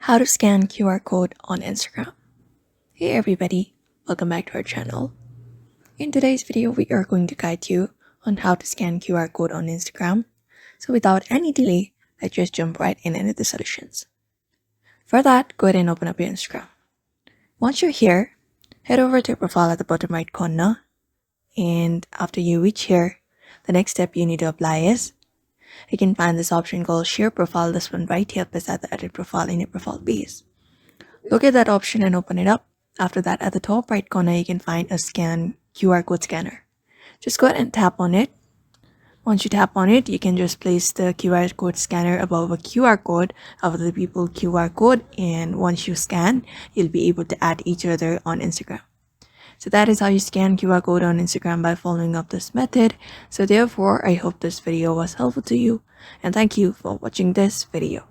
How to scan QR code on Instagram. Hey everybody, welcome back to our channel. In today's video, we are going to guide you on how to scan QR code on Instagram. So without any delay, let's just jump right in into the solutions. For that, go ahead and open up your Instagram. Once you're here, head over to your profile at the bottom right corner. And after you reach here, the next step you need to apply is you can find this option called Share Profile, this one right here beside the Edit Profile in your profile piece. Look at that option and open it up. After that, at the top right corner, you can find a scan QR code scanner. Just go ahead and tap on it. Once you tap on it, you can just place the QR code scanner above a QR code of the people QR code, and once you scan, you'll be able to add each other on Instagram. So that is how you scan QR code on Instagram by following up this method. So therefore, I hope this video was helpful to you, and thank you for watching this video.